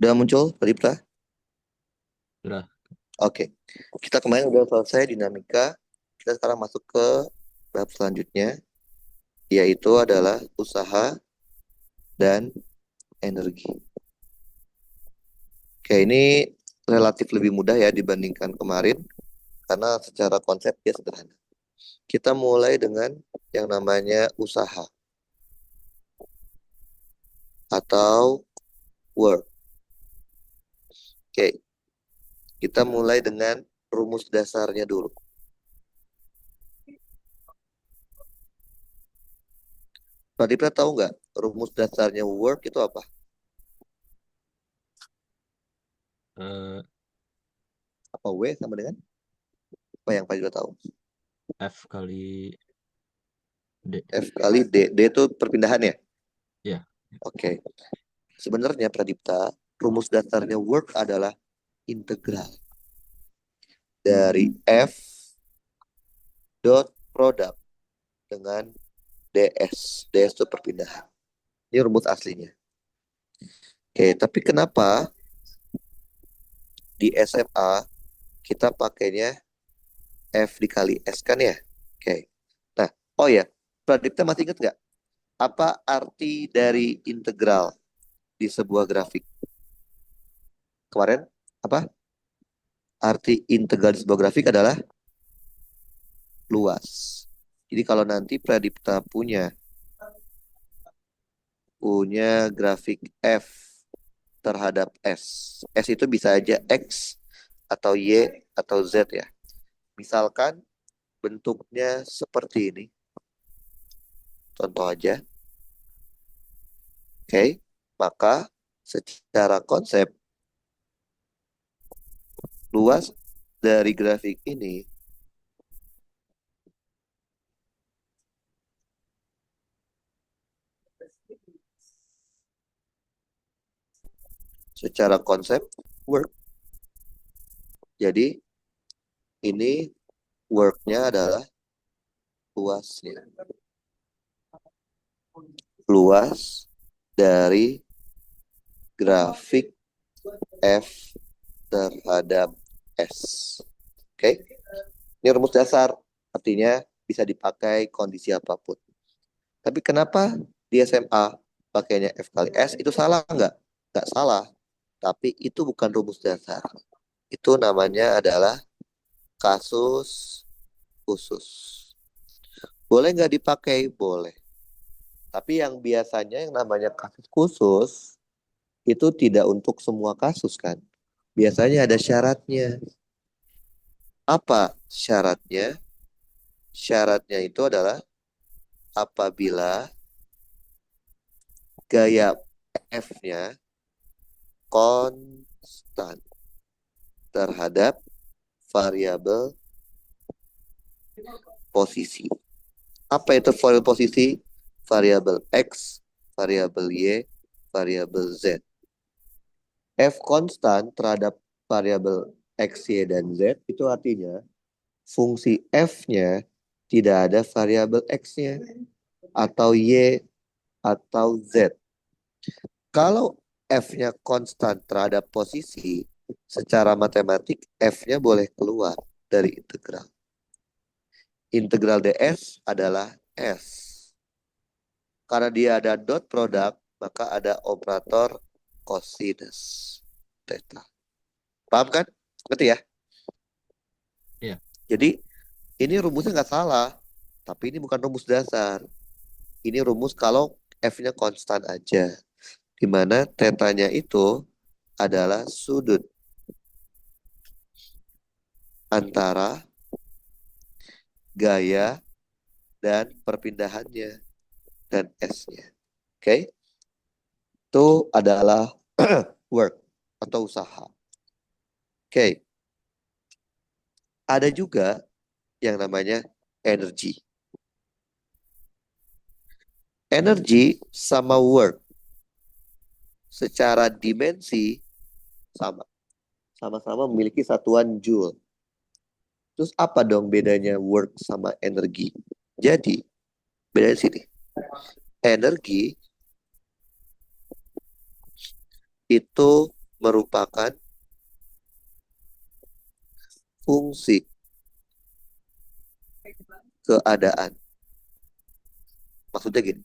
Udah muncul, Pradipta? Sudah. Oke. Kita kemarin udah selesai dinamika. Kita sekarang masuk ke bab selanjutnya, yaitu adalah usaha dan energi. Oke, ini relatif lebih mudah ya dibandingkan kemarin, karena secara konsep dia sederhana. Kita mulai dengan yang namanya usaha atau work. Oke, kita mulai dengan rumus dasarnya dulu. Pradipta tahu nggak rumus dasarnya work itu apa? Eh, Apa W sama dengan apa yang Pradipta tahu? F kali D. F kali D. D itu perpindahan ya? Ya. Oke. Sebenarnya Pradipta, rumus dasarnya work adalah integral dari F dot product dengan DS. DS itu perpindahan. Ini rumus aslinya. Oke, tapi kenapa di SMA kita pakainya F dikali S kan ya? Oke. Nah, oh ya, Pradipta masih ingat nggak apa arti dari integral di sebuah grafik? Kemarin apa? Arti integral di sebuah grafik adalah luas. Jadi kalau nanti Pradipta punya grafik F terhadap S. S itu bisa aja X atau Y atau Z ya. Misalkan bentuknya seperti ini. Contoh aja. Oke. Maka secara konsep luas dari grafik ini secara konsep work. Jadi ini worknya adalah luasnya. Luas dari grafik F terhadap S. Oke, ini rumus dasar. Artinya bisa dipakai kondisi apapun. Tapi kenapa di SMA pakainya F kali S? Itu salah nggak? Nggak salah. Tapi itu bukan rumus dasar. Itu namanya adalah kasus khusus. Boleh nggak dipakai? Boleh. Tapi yang biasanya yang namanya kasus khusus itu tidak untuk semua kasus kan. Biasanya ada syaratnya. Apa syaratnya? Syaratnya itu adalah apabila gaya F-nya konstan terhadap variabel posisi. Apa itu variabel posisi? Variabel X, variabel Y, variabel Z. F konstan terhadap variabel X, Y, dan Z itu artinya fungsi F-nya tidak ada variabel X-nya atau Y atau Z. Kalau F-nya konstan terhadap posisi, secara matematik F-nya boleh keluar dari integral. Integral ds adalah S. Karena dia ada dot product, maka ada operator cosinus theta. Paham kan? Ngerti ya? Iya. Jadi ini rumusnya nggak salah, tapi ini bukan rumus dasar. Ini rumus kalau F-nya konstan aja. Di mana tetanya itu adalah sudut antara gaya dan perpindahannya dan S-nya. Oke? Itu adalah work atau usaha. Oke. Ada juga yang namanya energi. Energi sama work secara dimensi sama. Sama-sama memiliki satuan joule. Terus apa dong bedanya work sama energi? Jadi, bedanya sini. Energi itu merupakan fungsi keadaan. Maksudnya gini,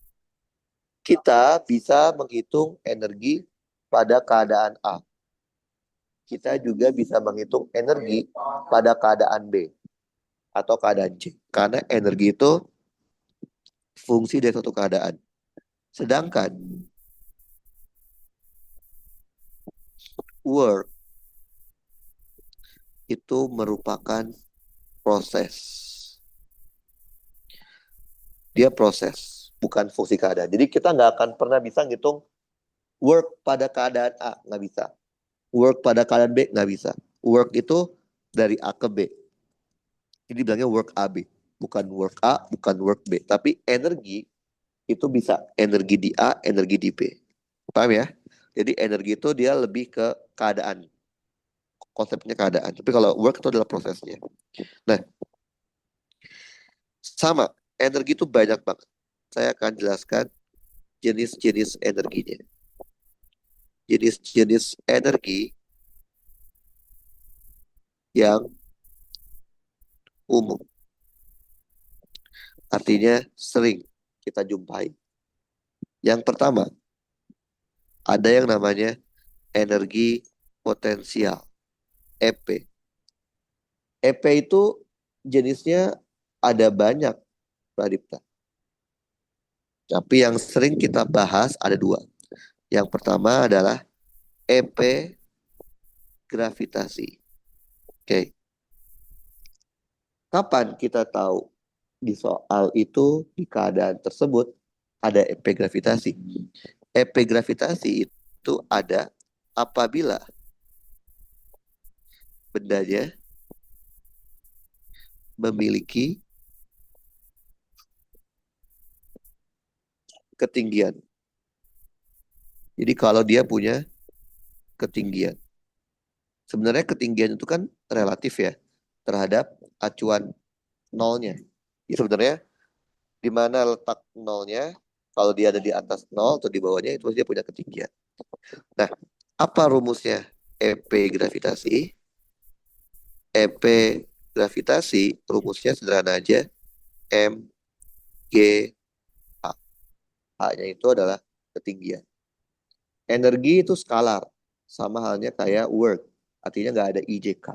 kita bisa menghitung energi pada keadaan A. Kita juga bisa menghitung energi pada keadaan B atau keadaan C. Karena energi itu fungsi dari suatu keadaan. Sedangkan work itu merupakan proses. Dia proses, bukan fungsi keadaan. Jadi kita nggak akan pernah bisa ngitung work pada keadaan A, nggak bisa. Work pada keadaan B, nggak bisa. Work itu dari A ke B. Ini bilangnya work AB. Bukan work A, bukan work B. Tapi energi itu bisa energi di A, energi di B. Paham ya? Jadi energi itu dia lebih ke keadaan. Konsepnya keadaan. Tapi kalau work itu adalah prosesnya. Nah, sama. Energi itu banyak banget. Saya akan jelaskan jenis-jenis energinya. Jenis-jenis energi yang umum. Artinya sering kita jumpai. Yang pertama, ada yang namanya energi potensial, EP. EP itu jenisnya ada banyak, Pradipta. Tapi yang sering kita bahas ada dua. Yang pertama adalah EP gravitasi. Oke. Kapan kita tahu di soal itu, di keadaan tersebut, ada EP gravitasi? EP gravitasi itu ada apabila bendanya memiliki ketinggian. Jadi kalau dia punya ketinggian. Sebenarnya ketinggian itu kan relatif ya terhadap acuan nolnya. Ya, sebenarnya di mana letak nolnya, kalau dia ada di atas nol atau di bawahnya, itu dia punya ketinggian. Nah, apa rumusnya EP gravitasi? EP gravitasi rumusnya sederhana aja, M, G, A. A-nya itu adalah ketinggian. Energi itu skalar, sama halnya kayak work, artinya nggak ada IJK.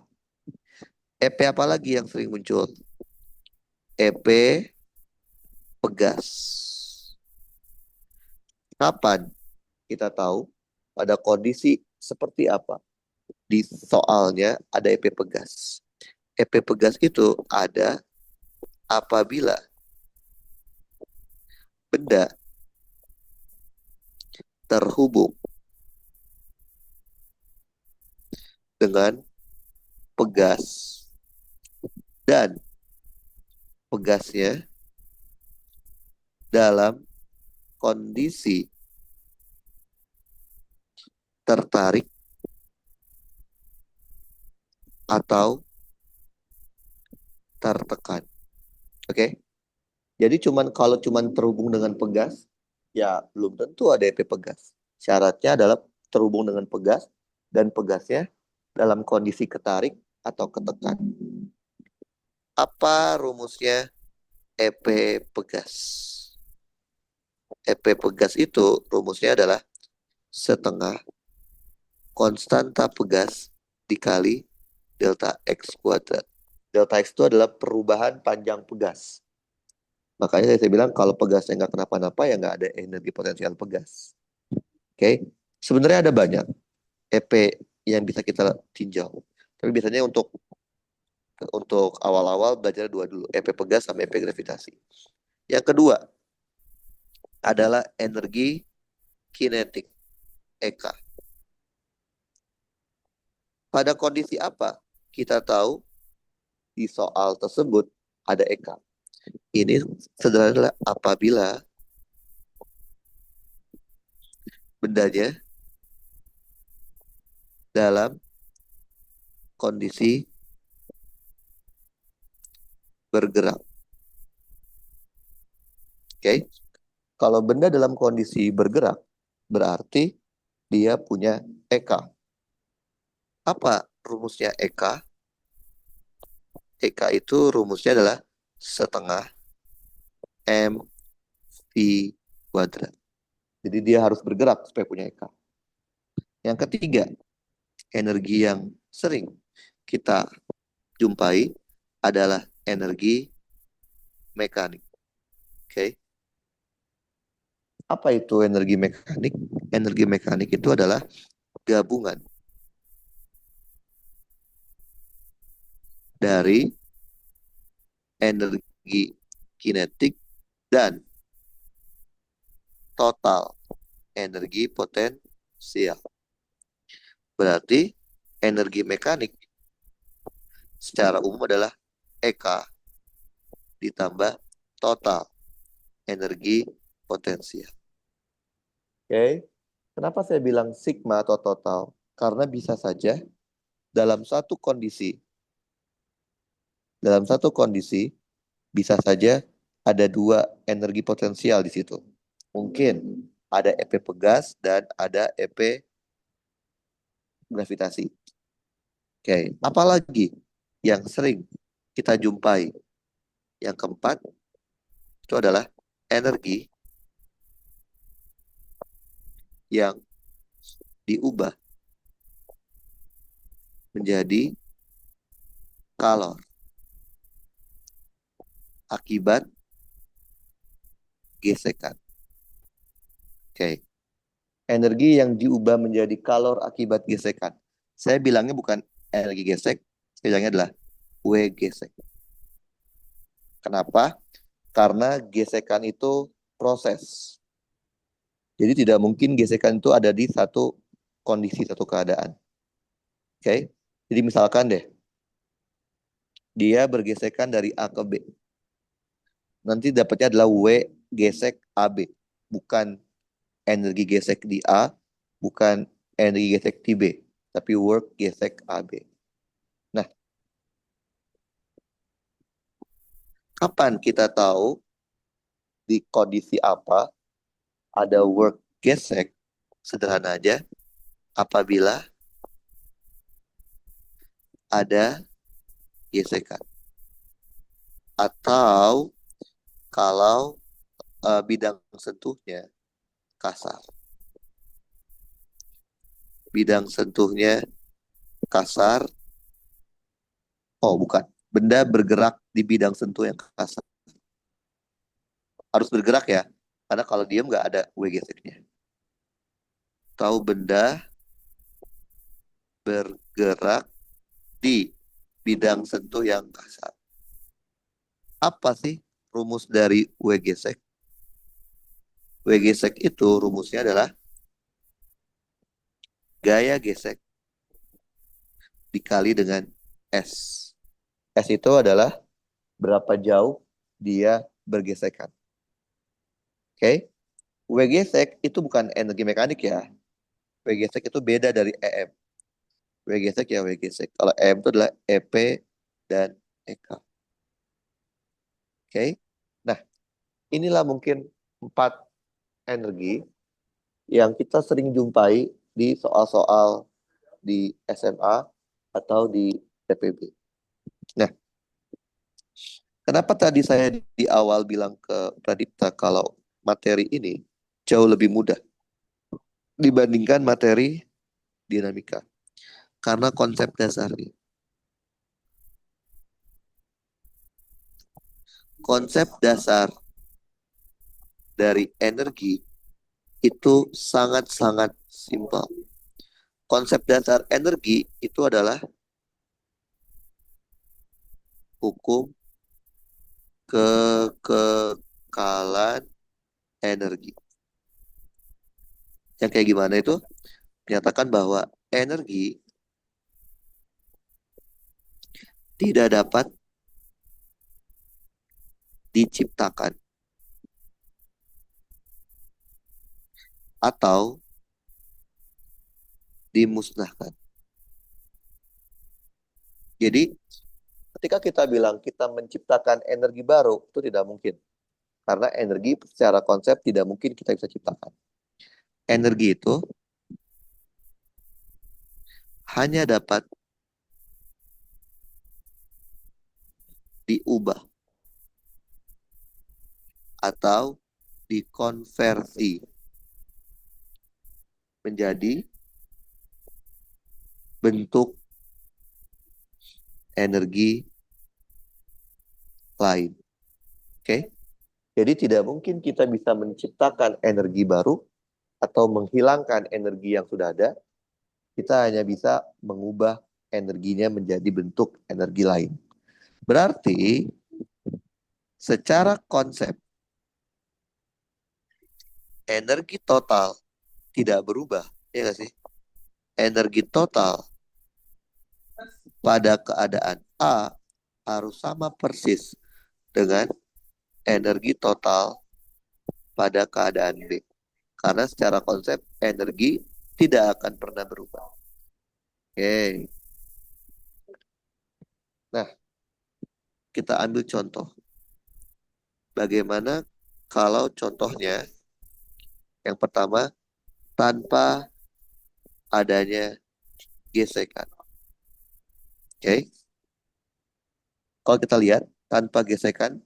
EP apa lagi yang sering muncul? EP pegas. Kapan kita tahu pada kondisi seperti apa? Di soalnya ada EP pegas. EP pegas itu ada apabila benda terhubung dengan pegas dan pegasnya dalam kondisi tertarik atau tertekan. Oke? Jadi kalau cuman terhubung dengan pegas, ya belum tentu ada EP pegas. Syaratnya adalah terhubung dengan pegas dan pegasnya dalam kondisi ketarik atau ketekan. Apa rumusnya EP pegas? EP pegas itu rumusnya adalah setengah konstanta pegas dikali delta X kuadrat. Delta X itu adalah perubahan panjang pegas. Makanya saya bilang kalau pegasnya nggak kenapa-napa ya nggak ada energi potensial pegas. Oke, sebenarnya ada banyak EP yang bisa kita tinjau. Tapi biasanya untuk awal-awal belajar dua dulu, EP pegas sama EP gravitasi. Yang kedua adalah energi kinetik, EK. Pada kondisi apa kita tahu di soal tersebut ada EK? Ini sederhana apabila bendanya dalam kondisi bergerak. Oke, kalau benda dalam kondisi bergerak berarti dia punya EK. Apa rumusnya EK? EK itu rumusnya adalah setengah MV kuadrat. Jadi dia harus bergerak supaya punya EK. Yang ketiga, energi yang sering kita jumpai adalah energi mekanik. Oke. Apa itu energi mekanik? Energi mekanik itu adalah gabungan dari energi kinetik dan total energi potensial. Berarti energi mekanik secara umum adalah EK ditambah total energi potensial. Oke. Kenapa saya bilang sigma atau total? Karena bisa saja dalam satu kondisi, dalam satu kondisi bisa saja ada dua energi potensial di situ. Mungkin ada EP pegas dan ada EP gravitasi. Oke, apalagi yang sering kita jumpai? Yang keempat itu adalah energi yang diubah menjadi kalor akibat gesekan. Oke, energi yang diubah menjadi kalor akibat gesekan. Saya bilangnya bukan energi gesek, saya bilangnya adalah W gesek. Kenapa? Karena gesekan itu proses. Jadi tidak mungkin gesekan itu ada di satu kondisi, satu keadaan. Oke? Jadi misalkan deh, dia bergesekan dari A ke B. Nanti dapatnya adalah W gesek AB. Bukan energi gesek di A, bukan energi gesek di B, tapi work gesek AB. Nah, kapan kita tahu di kondisi apa ada work gesek? Sederhana aja, apabila ada gesekan. Atau kalau bidang sentuhnya kasar. Bidang sentuhnya kasar. Oh, bukan. Benda bergerak di bidang sentuh yang kasar. Harus bergerak ya. Karena kalau diam nggak ada WGC-nya. Tahu benda bergerak di bidang sentuh yang kasar. Apa sih rumus dari WGC? WGC itu rumusnya adalah gaya gesek dikali dengan S. S itu adalah berapa jauh dia bergesekan. Oke? W gesek itu bukan energi mekanik ya. W gesek itu beda dari EM. W gesek ya W gesek. Kalau EM itu adalah EP dan EK. Oke? Nah, inilah mungkin 4 energi yang kita sering jumpai di soal-soal di SMA atau di TPB. Nah, kenapa tadi saya di awal bilang ke Pradipta kalau materi ini jauh lebih mudah dibandingkan materi dinamika? Karena konsep dasarnya. Konsep dasar dari energi itu sangat-sangat simpel. Konsep dasar energi itu adalah hukum kekekalan energi. Yang kayak gimana itu? Menyatakan bahwa energi tidak dapat diciptakan atau dimusnahkan. Jadi, ketika kita bilang kita menciptakan energi baru, itu tidak mungkin. Karena energi secara konsep tidak mungkin kita bisa ciptakan. Energi itu hanya dapat diubah atau dikonversi menjadi bentuk energi lain. Oke? Jadi tidak mungkin kita bisa menciptakan energi baru atau menghilangkan energi yang sudah ada. Kita hanya bisa mengubah energinya menjadi bentuk energi lain. Berarti secara konsep energi total tidak berubah, ya nggak sih? Energi total pada keadaan A harus sama persis dengan energi total pada keadaan B. Karena secara konsep energi tidak akan pernah berubah. Oke. Nah, kita ambil contoh. Bagaimana kalau contohnya yang pertama tanpa adanya gesekan. Oke. Kalau kita lihat tanpa gesekan,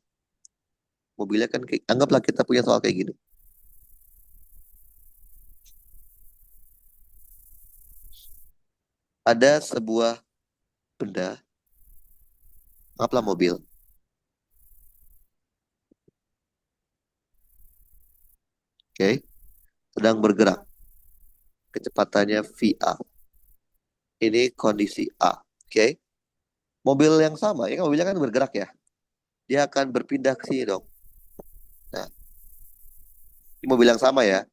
mobilnya kan anggaplah kita punya soal kayak gini. Ada sebuah benda, anggaplah mobil. Oke. Sedang bergerak. Kecepatannya VA. Ini kondisi A. Oke. Mobil yang sama, ya kan mobilnya kan bergerak ya. Dia akan berpindah ke sini dong. Nah, ini mobil yang sama ya.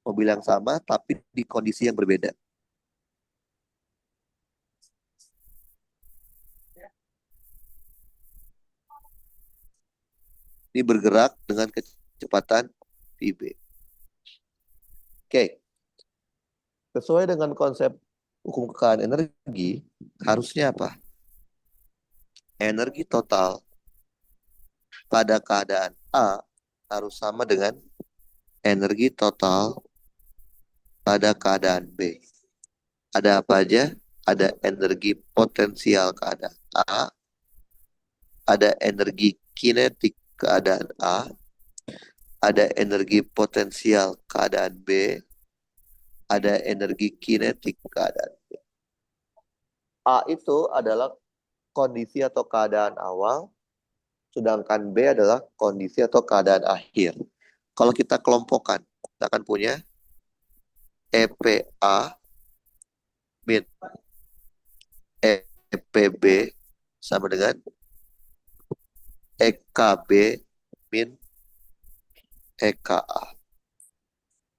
Mobil yang sama tapi di kondisi yang berbeda. Ini bergerak dengan kecepatan VB. Oke. Sesuai dengan konsep hukum kekayaan energi, harusnya apa? Energi total pada keadaan A harus sama dengan energi total pada keadaan B. Ada apa aja? Ada energi potensial keadaan A, ada energi kinetik keadaan A, ada energi potensial keadaan B, ada energi kinetik keadaan B. A itu adalah kondisi atau keadaan awal, sedangkan B adalah kondisi atau keadaan akhir. Kalau kita kelompokkan, kita akan punya EPA min EPB sama dengan EKB min EKA.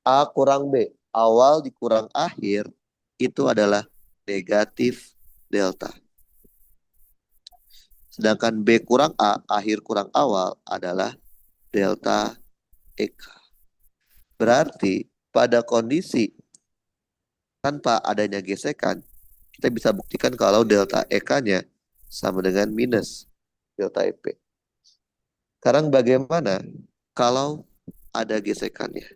A kurang B, awal dikurang akhir, itu adalah negatif delta. Sedangkan B kurang A, akhir kurang awal adalah delta EK. Berarti pada kondisi tanpa adanya gesekan, kita bisa buktikan kalau delta EK-nya sama dengan minus delta EP. Sekarang bagaimana kalau ada gesekannya?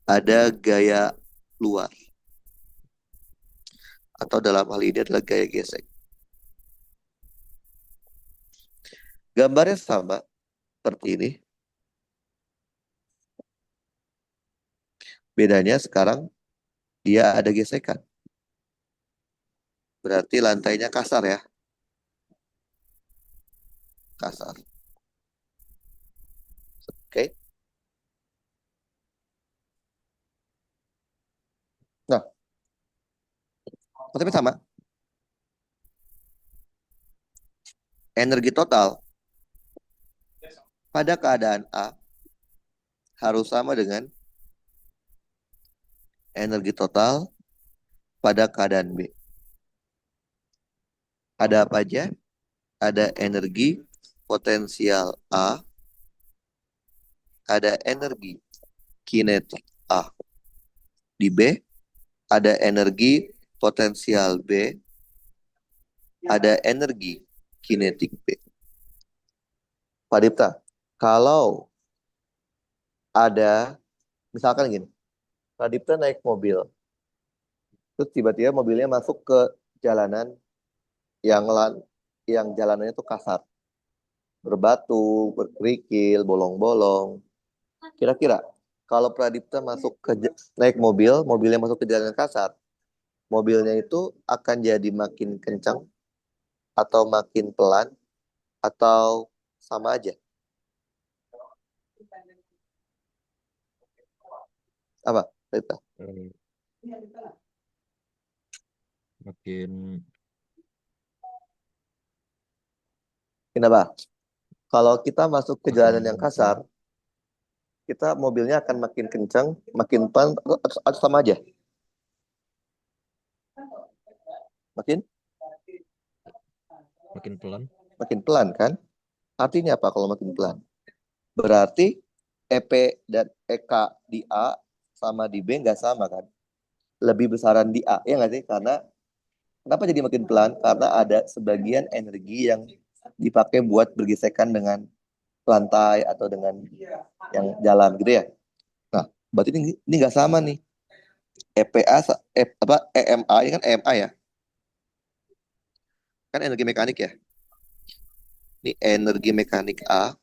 Ada gaya luar. Atau dalam hal ini adalah gaya gesek. Gambarnya sama seperti ini. Bedanya sekarang dia ada gesekan. Berarti lantainya kasar ya. Kasar. Oke. Nah, tapi sama. Energi total pada keadaan A harus sama dengan energi total pada keadaan B. Ada apa aja? Ada energi potensial A, ada energi kinetik A. Di B, ada energi potensial B, ada energi kinetik B. Pak Dipta, kalau ada, misalkan gini, Pradipta naik mobil. Terus tiba-tiba mobilnya masuk ke jalanan yang yang jalanannya tuh kasar. Berbatu, berkerikil, bolong-bolong. Kira-kira kalau Pradipta naik mobil, mobilnya masuk ke jalan kasar, mobilnya itu akan jadi makin kencang atau makin pelan atau sama aja? Apa, Pradipta? Eh, makin Kenapa? Kalau kita masuk ke jalanan yang makin kasar, pelan. kita mobilnya akan makin kencang, makin pelan, atau sama aja? Makin Makin pelan. makin pelan kan? Artinya apa kalau makin pelan? Berarti EP dan EK di A sama di B nggak sama kan? Lebih besaran di A, ya nggak sih? Karena kenapa jadi makin pelan? Karena ada sebagian energi yang dipakai buat bergesekan dengan lantai atau dengan yang jalan gitu ya. Nah, berarti ini nggak sama nih. EPA, apa EMA ini kan EMA ya, kan energi mekanik ya. Ini energi mekanik A,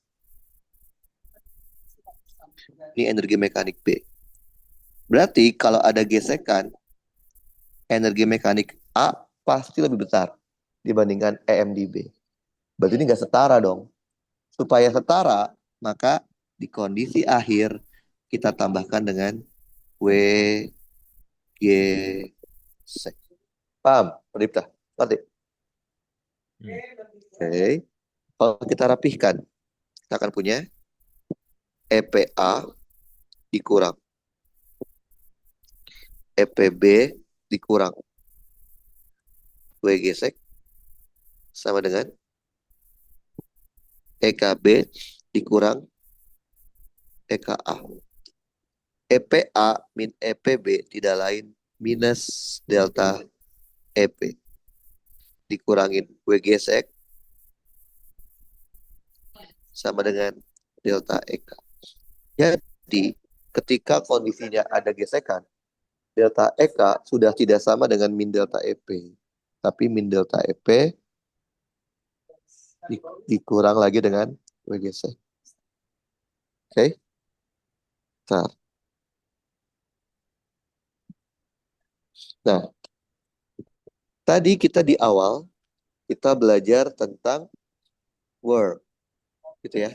ini energi mekanik B. Berarti kalau ada gesekan, energi mekanik A pasti lebih besar dibandingkan EM di B. Berarti ini nggak setara dong. Supaya setara, maka di kondisi akhir kita tambahkan dengan W, G, C. Paham, Pradipta? Ngerti? Hmm. Oke. Kalau kita rapihkan, kita akan punya EPA dikurang EPB dikurang WG sek sama dengan EKB dikurang EKA. EPA min EPB tidak lain minus delta EP dikurangin WG sek sama dengan delta EK. Jadi ketika kondisinya ada gesekan, delta EK sudah tidak sama dengan min delta EP, tapi min delta EP dikurang lagi dengan WG sek. Oke, okay? Nah, tadi kita di awal kita belajar tentang work, gitu ya.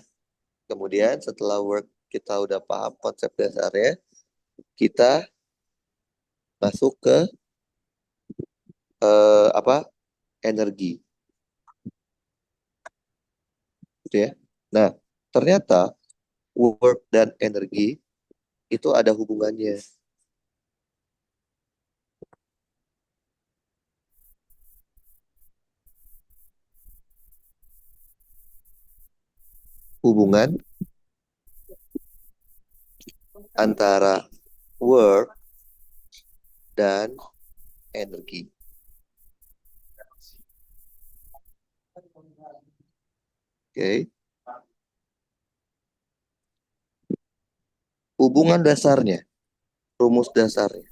Kemudian setelah work kita udah paham konsep dasarnya, kita masuk ke apa? Energi, gitu ya. Nah, ternyata work dan energi itu ada hubungannya. Hubungan antara work dan energi. Oke. Hubungan dasarnya, rumus dasarnya.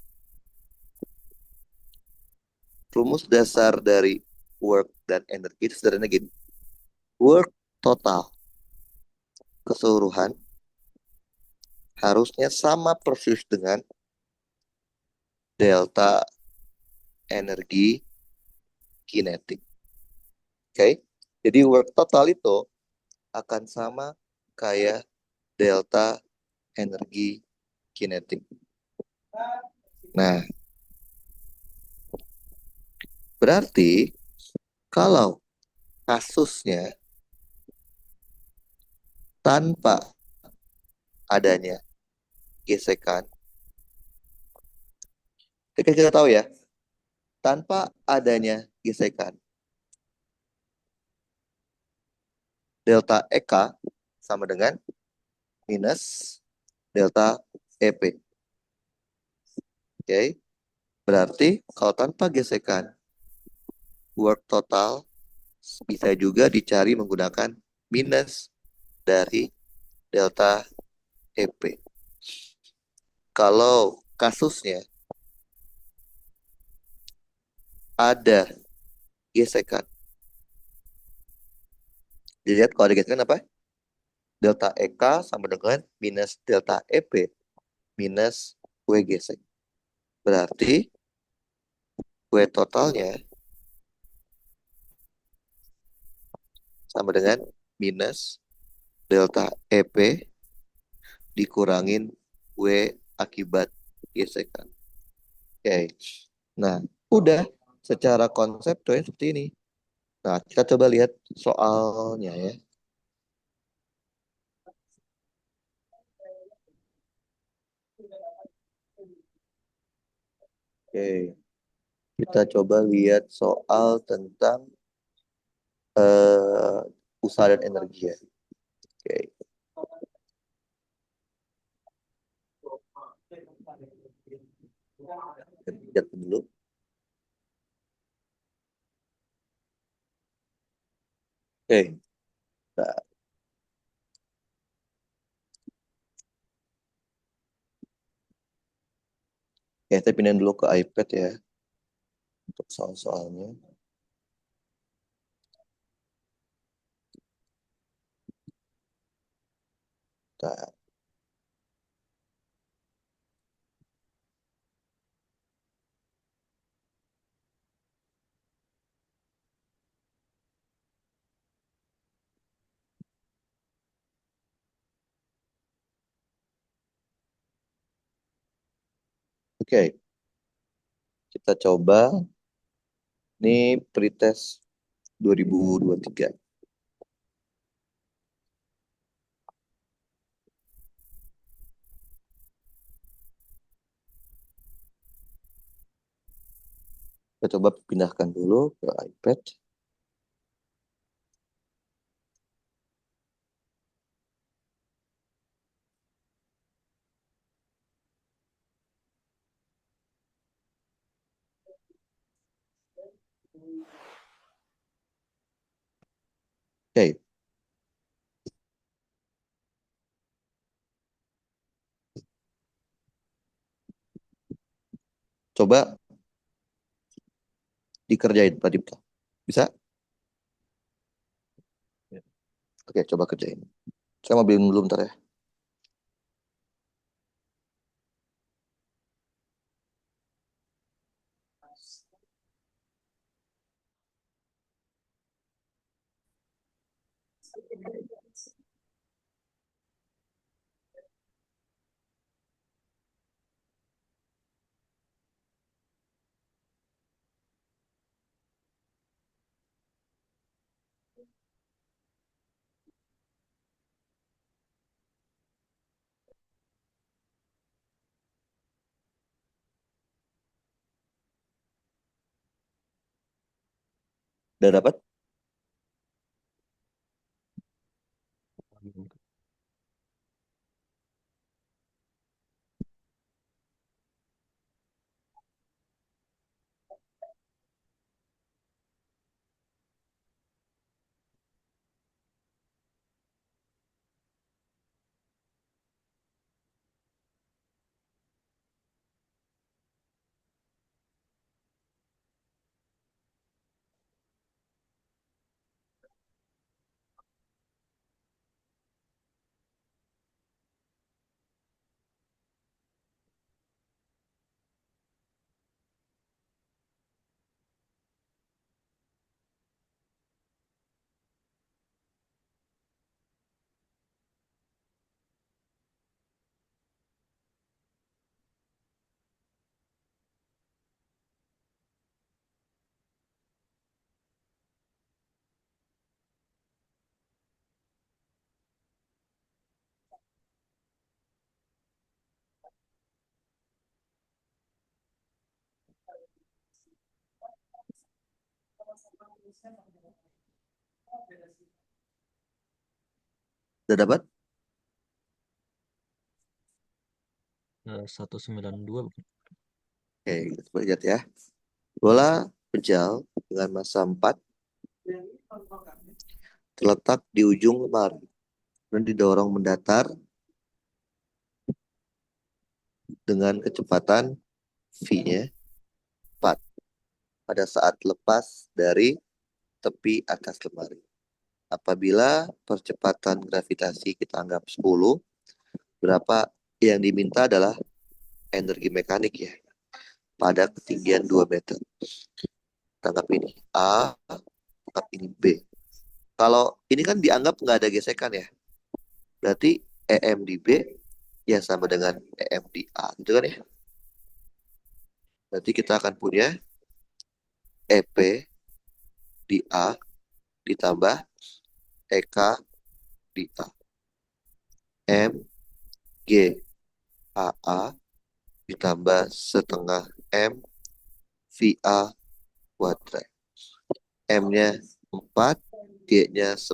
Rumus dasar dari work dan energi itu sederhana gini. Work total keseluruhan harusnya sama persis dengan delta energi kinetik. Oke. Jadi work total itu akan sama kayak delta energi kinetik. Nah, berarti kalau kasusnya tanpa adanya gesekan, kita tahu ya, tanpa adanya gesekan, delta EK sama dengan minus delta EP. Oke, berarti kalau tanpa gesekan, work total bisa juga dicari menggunakan minus dari delta EP. Kalau kasusnya ada gesekan. Dilihat kalau ada gesekan apa? Delta EK sama dengan minus delta EP minus W gesek. Berarti W totalnya sama dengan minus delta EP dikurangin W akibat gesekan. Oke. Nah, udah secara konsep tuh seperti ini. Nah, kita coba lihat soalnya ya. Oke, kita coba lihat soal tentang eh, usaha dan energi ya. Oke, kita lihat dulu. Oke, nah, ya, kita pindahin dulu ke iPad ya untuk soal-soalnya. Nah, oke, kita coba. Ini pretest 2023. Kita coba pindahkan dulu ke iPad. Oke, coba dikerjain Pak Dipta. Bisa? Ya. Oke, coba kerjain. Saya mau bikin dulu bentar ya. Udah dapat? Udah dapat? 192 bukan? Oke, kita coba lihat ya. Bola pejal dengan massa 4 terletak di ujung lemari dan didorong mendatar dengan kecepatan V-nya 4 pada saat lepas dari tepi atas lemari. Apabila percepatan gravitasi kita anggap 10, berapa yang diminta adalah energi mekanik ya, pada ketinggian 2 meter. Tangkap ini A, tangkap ini B. Kalau ini kan dianggap nggak ada gesekan ya, berarti EM di B ya sama dengan EM di A, gitu kan ya. Berarti kita akan punya EP di A ditambah EK di A. M G AA ditambah setengah M VA kuadrat. M-nya 4, G-nya 10,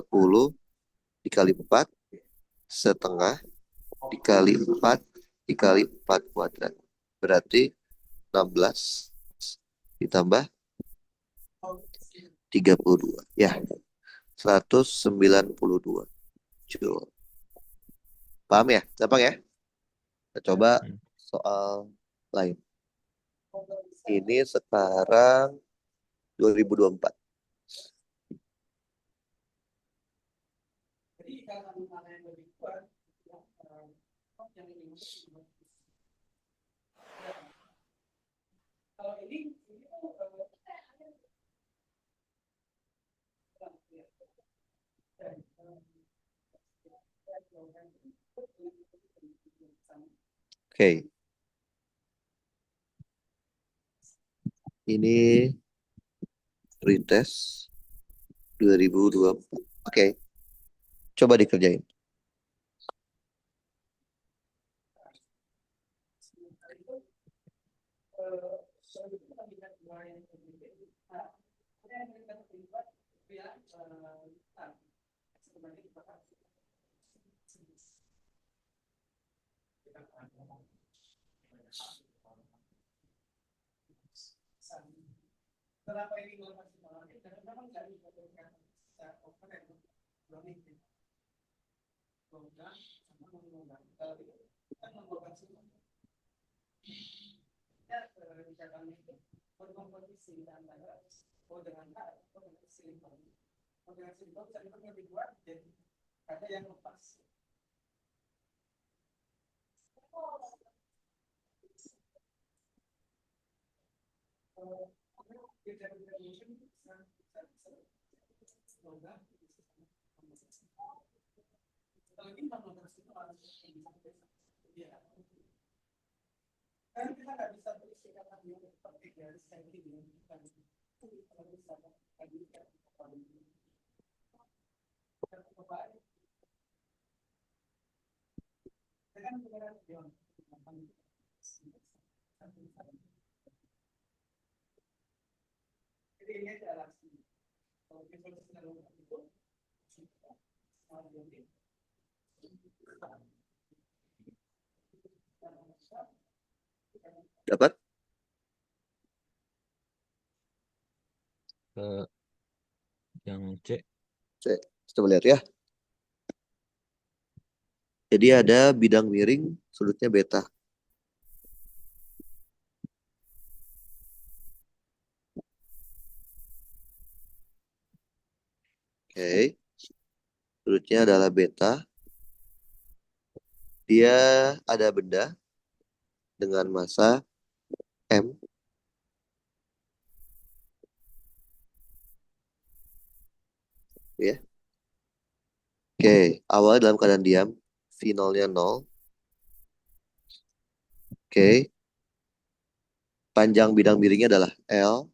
dikali 4, setengah, dikali 4, dikali 4 kuadrat. Berarti 16 ditambah 32. Ya, 192 Joule. Paham ya? Gampang ya? Kita coba Hmm. soal lain. Ini sekarang 2024. Oke, ini retest 2024. Oke, coba dikerjain. Dapat? Ke yang C. Cek. Coba lihat ya. Jadi ada bidang miring, sudutnya beta. Oke, sudutnya adalah beta. Dia ada benda dengan massa M. Ya. Oke, awalnya dalam keadaan diam. V0-nya 0. Oke, panjang bidang miringnya adalah L.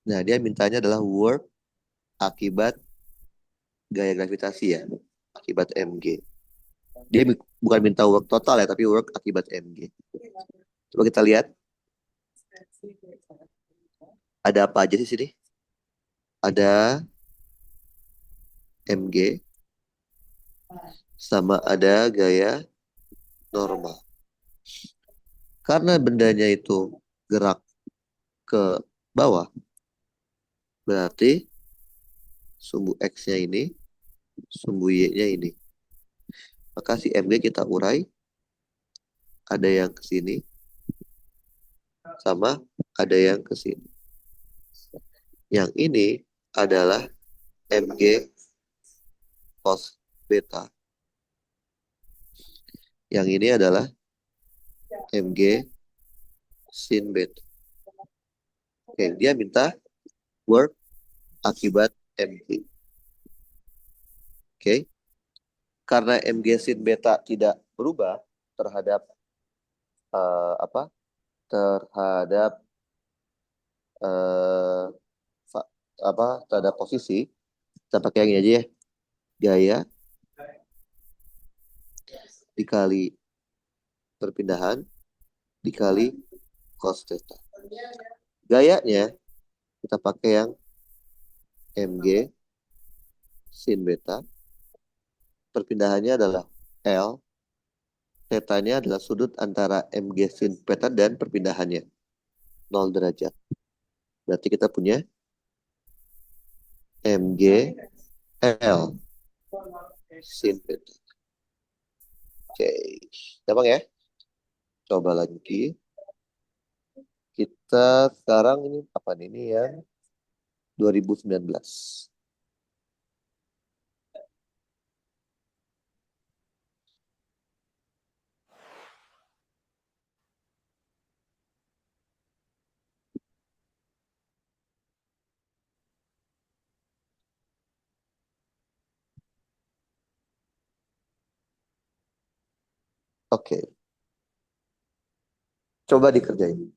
Nah, dia mintanya adalah work akibat gaya gravitasi ya. Akibat mg. Dia bukan minta work total ya, tapi work akibat mg. Coba kita lihat. Ada apa aja di sini? Ada mg sama ada gaya normal. Karena bendanya itu gerak ke bawah, berarti sumbu X-nya ini, sumbu Y-nya ini. Maka si mg kita urai ada yang ke sini, sama ada yang ke sini. Yang ini adalah Mg cos beta. Yang ini adalah Mg sin beta. Oke, dia minta work akibat Mg. Oke, karena Mg sin beta tidak berubah terhadap apa? Terhadap eh, terhadap posisi, kita pakai yang ini aja ya. Gaya dikali perpindahan dikali cos theta. Gayanya kita pakai yang Mg sin beta. Perpindahannya adalah L. Theta-nya adalah sudut antara Mg sin beta dan perpindahannya. 0 derajat. Berarti kita punya Mg L sin beta. Oke. Gampang ya? Coba lagi. Kita sekarang ini apa nih? Ini yang 2019. Oke. Coba dikerjain.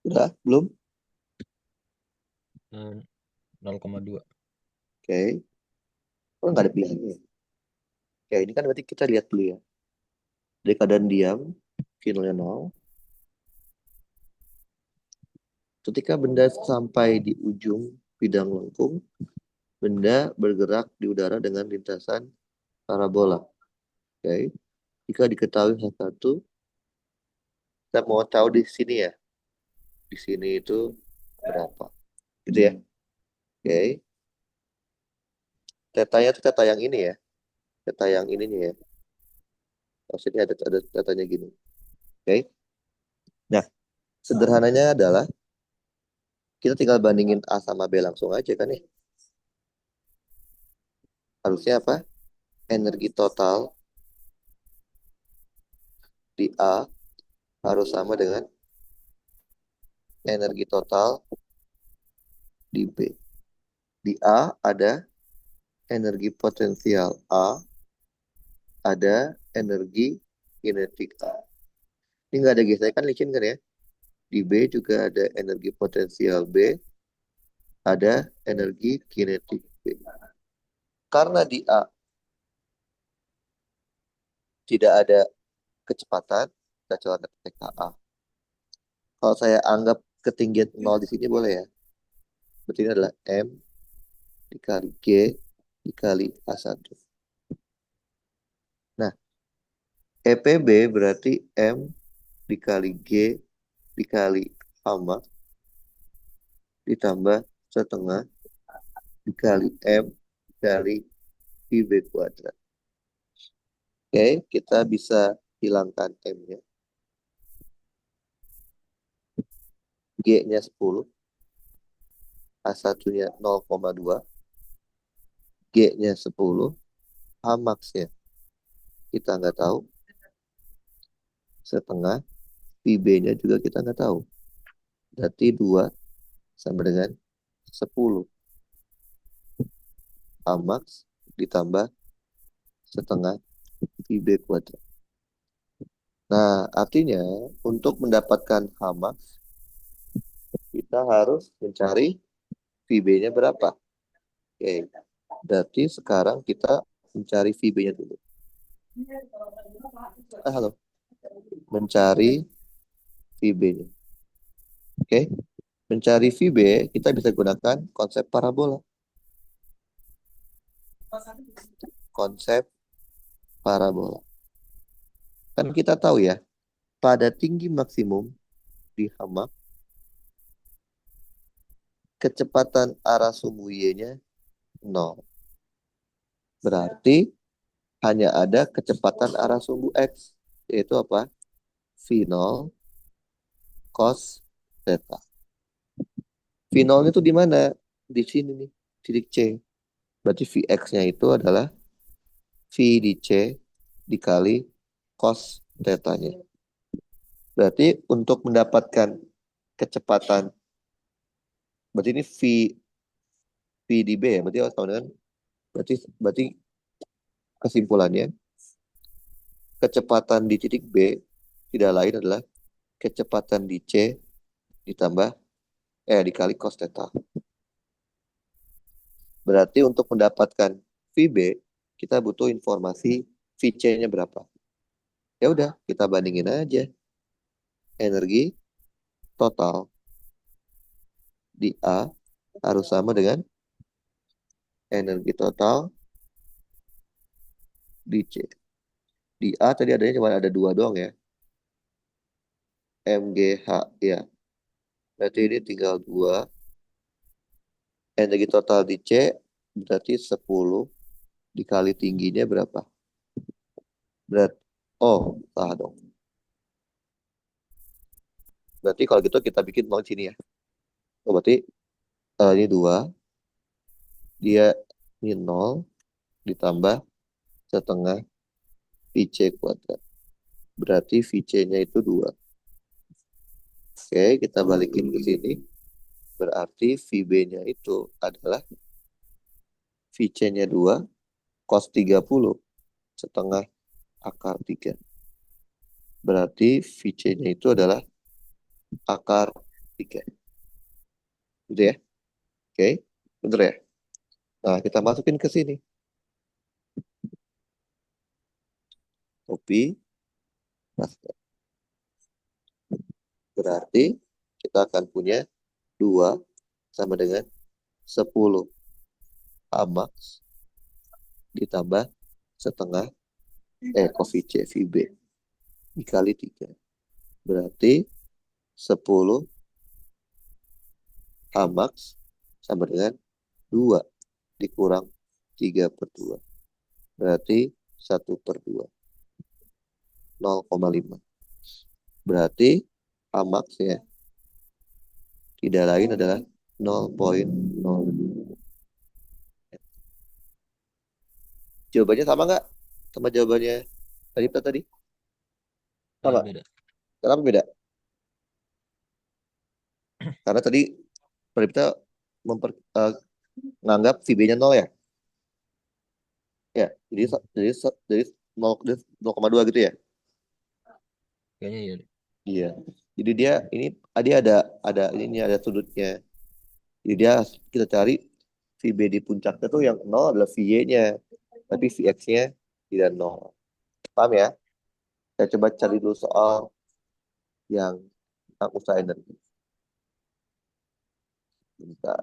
Udah, belum? 0,2. Oke. Oh, nggak ada pilihannya. Oke, ini kan berarti kita lihat dulu ya. Dari keadaan diam, finalnya 0. Ketika benda sampai di ujung bidang lengkung, benda bergerak di udara dengan lintasan parabola. Oke. Jika diketahui hal satu, kita mau tahu di sini ya. Di sini itu berapa. Gitu ya. Oke. Tetanya itu teta yang ini ya. Teta yang ininya ya. Maksudnya ada tetanya gini. Oke. Nah, sederhananya adalah kita tinggal bandingin A sama B langsung aja kan nih. Harusnya apa? Energi total di A harus sama dengan energi total di B. Di A ada energi potensial A, ada energi kinetik A. Ini nggak ada gesekan kan licin kan ya? Di B juga ada energi potensial B, ada energi kinetik B. Karena di A tidak ada kecepatan, kita coba ketik A. Kalau saya anggap ketinggian 0 di sini boleh ya? Berarti ini adalah M dikali G dikali A1. Nah, EPB berarti M dikali G dikali hama ditambah setengah dikali M dikali PB kuadrat. Oke, kita bisa hilangkan M-nya. G-nya 10, A1-nya 0,2, G-nya 10, H-max-nya kita nggak tahu, setengah, PB-nya juga kita nggak tahu. Berarti 2 sama dengan 10. H-max ditambah setengah PB kuadrat. Nah, artinya untuk mendapatkan H-max, kita harus mencari VB-nya berapa. Oke, berarti sekarang kita mencari VB-nya dulu. Halo. Mencari VB-nya. Oke, mencari VB kita bisa gunakan konsep parabola. Konsep parabola. Kan kita tahu ya, pada tinggi maksimum di hama, kecepatan arah sumbu Y-nya 0. Berarti hanya ada kecepatan arah sumbu X, yaitu apa? V0 cos theta. V0 itu di mana? Di sini nih, titik C. Berarti Vx-nya itu adalah V di C dikali cos theta-nya. Berarti untuk mendapatkan kecepatan, berarti ini V di B ya, berarti harus tahu dengan, berarti kesimpulannya, kecepatan di titik B tidak lain adalah kecepatan di C ditambah dikali cos theta. Berarti untuk mendapatkan VB kita butuh informasi VC-nya berapa. Ya udah, kita bandingin aja. Energi total di A harus sama dengan energi total di C. Di A tadi adanya cuma ada dua doang ya. MGH ya. Berarti ini tinggal dua. Energi total di C berarti 10 dikali tingginya berapa? Berat. Oh, salah dong. Berarti kalau gitu kita bikin nol sini ya. Oh, berarti ini dua, dia ini nol ditambah setengah VC kuadrat. Berarti VC-nya itu dua. Oke, kita balikin ke sini. Berarti VB-nya itu adalah VC-nya 2 cos 30 setengah akar 3. Berarti VC-nya itu adalah akar 3. Gitu ya? Oke, bener ya? Nah, kita masukin ke sini. Kopi. Berarti kita akan punya 2 sama dengan 10 Amax ditambah setengah koeficie VB dikali 3. Berarti 10 Amax sama dengan 2 dikurang 3/2. Berarti 1/2. 0,5. Berarti Amax ya tidak lain adalah 0,0. Jawabannya sama nggak sama jawabannya Pripta tadi? Sama. Beda. Kenapa beda? Karena tadi Pripta menganggap VB-nya 0 ya? Ya, jadi 0,2 gitu ya? Kayaknya iya deh. Iya. Jadi dia ada ininya ada sudutnya. Jadi kita cari VB di puncaknya tuh yang 0 adalah VY-nya, tapi VX-nya tidak 0. Paham ya? Saya coba cari dulu soal yang tentang usaha energi. Bentar.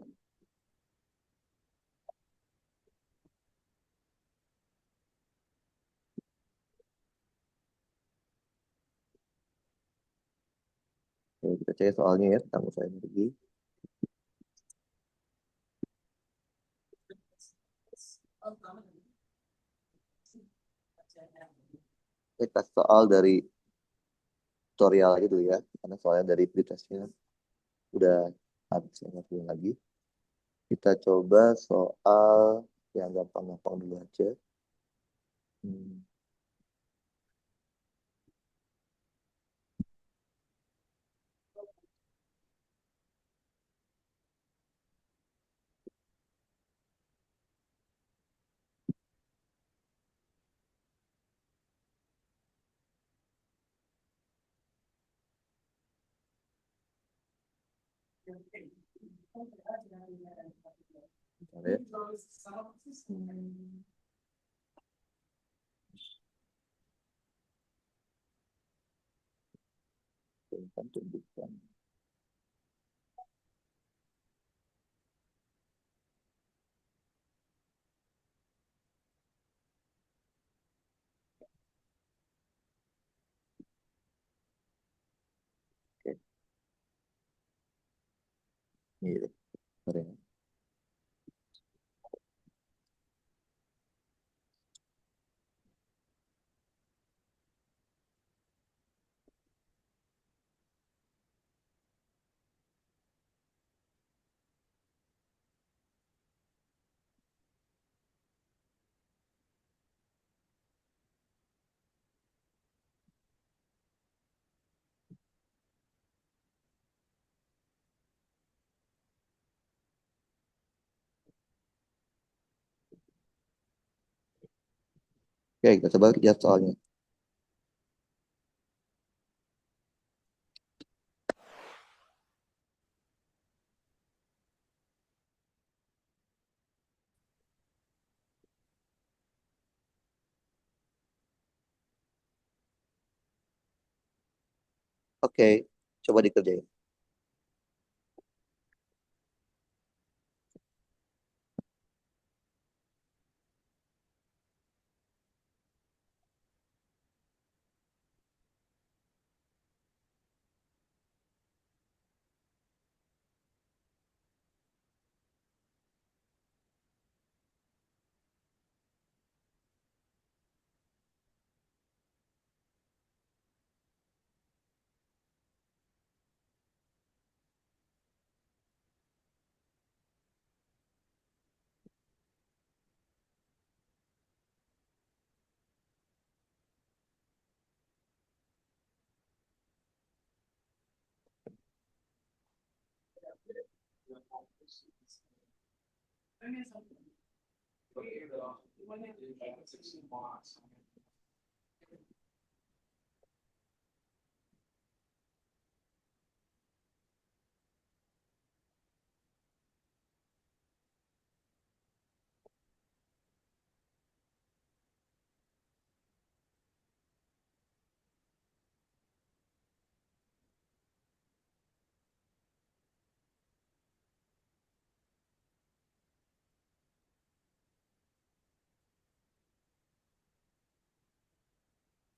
Oke, kita cari soalnya ya tentang usaha energi. Kita soal dari tutorial aja dulu ya, karena soalnya dari pretestnya udah habis ngerti lagi. Kita coba soal yang gampang-gampang dulu aja. Hmm. Bentar ya. Hmm. Tunjukkan. Oke, ini deh. Bentar ya. Oke, kita coba lihat soalnya. Oke, coba dikerjain.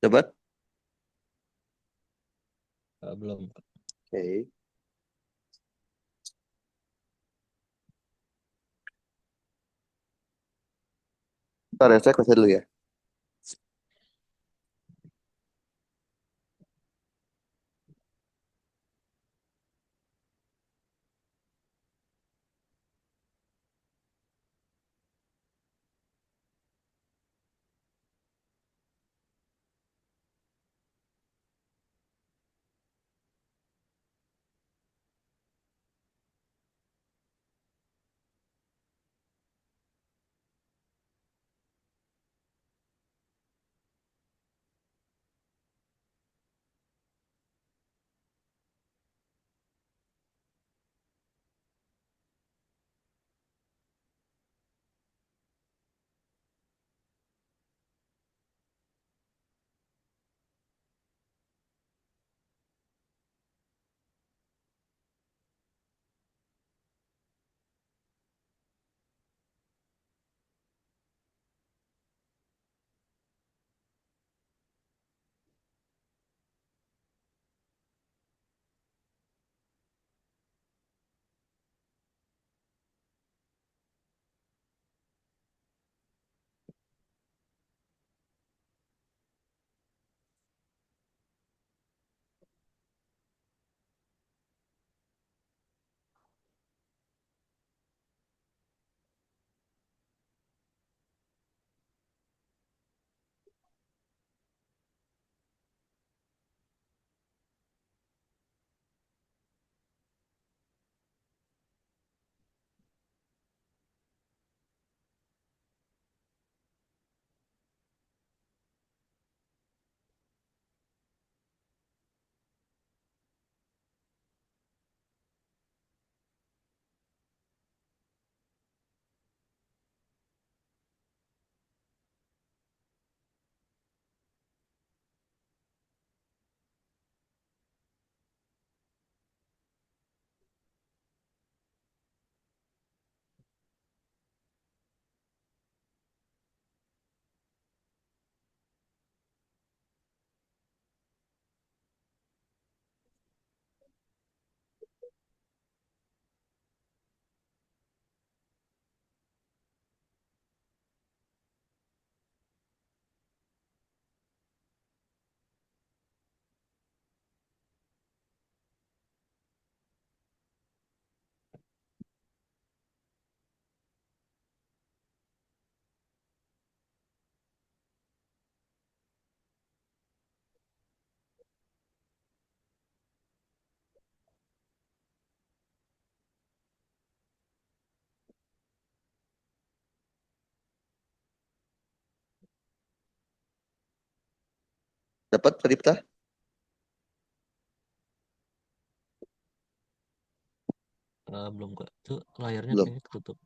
Dapat? Belum. Oke. Ntar ya, saya kerja dulu ya. Dapat, Pripta? Belum Kak. Tuh layarnya Belum. kayaknya ketutup.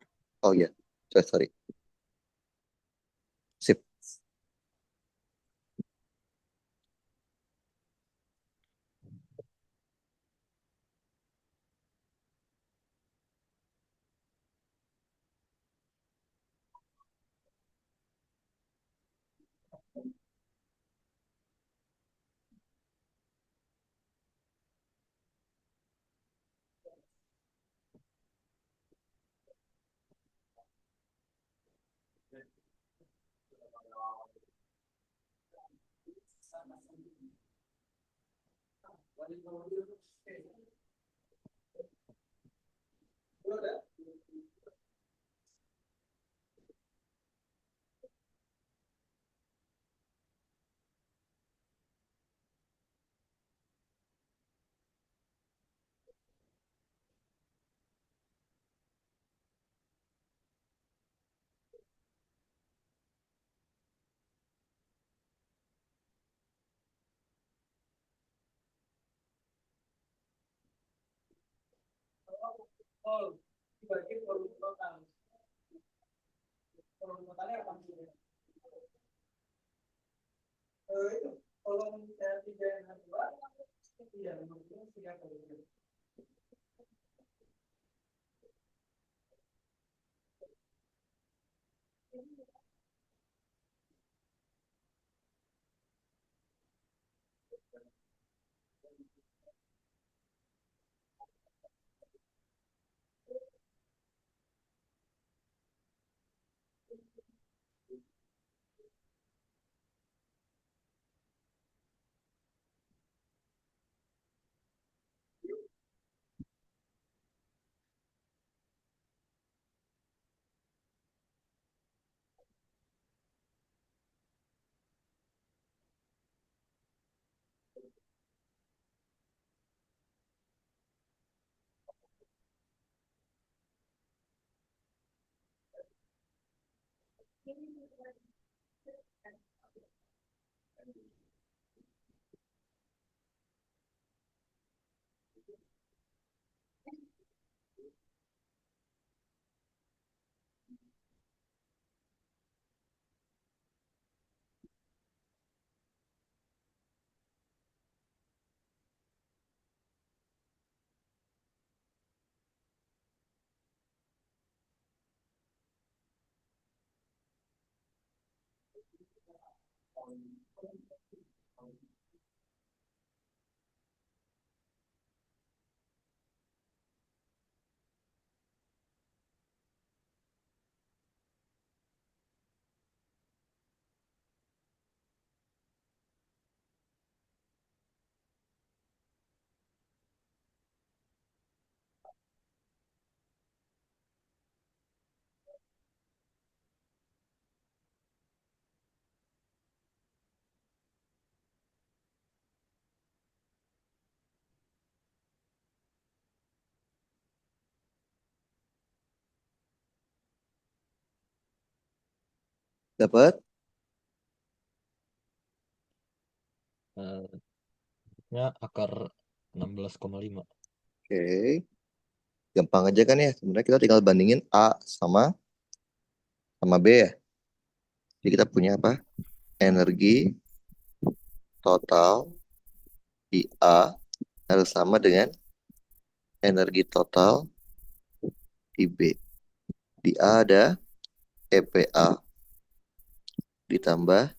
Oh iya, sorry. Sip. Dapat? Eh, nya akar 16,5. Oke. Gampang aja kan ya. Sebenarnya kita tinggal bandingin A sama B ya. Jadi kita punya apa? Energi total di A harus sama dengan energi total di B. Di A ada EPA ditambah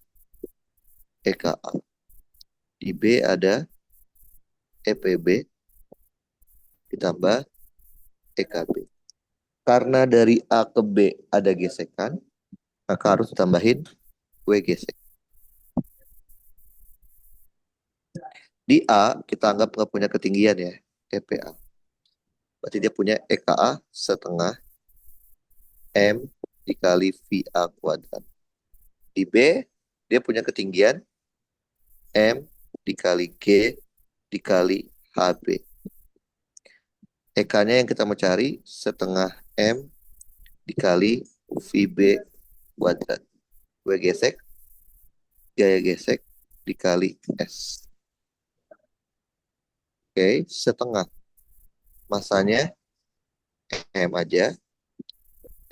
EKA. Di B ada EPB ditambah EKB. Karena dari A ke B ada gesekan, maka harus ditambahin W gesek. Di A kita anggap nggak punya ketinggian ya, EPA. Berarti dia punya EKA setengah M dikali VA kuadrat. Di B dia punya ketinggian M dikali G dikali HB. EK-nya yang kita mau cari setengah M dikali VB kuadrat. W gesek, gaya gesek dikali S. Oke, setengah. Masanya M aja.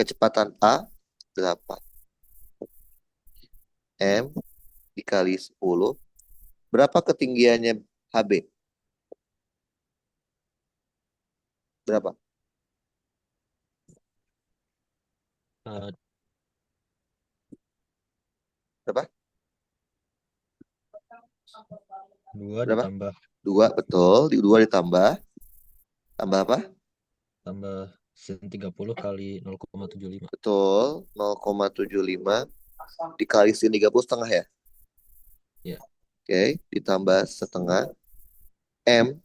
Kecepatan A 8. M dikali 10. Berapa ketinggiannya HB? Berapa? Eh, Berapa? Dua Berapa? ditambah 2, betul. Di 2 ditambah. Tambah apa? tambah sin 30 kali 0,75. Betul. 0,75 dikali sin 30 setengah ya. Ya. Oke. Ditambah setengah. M,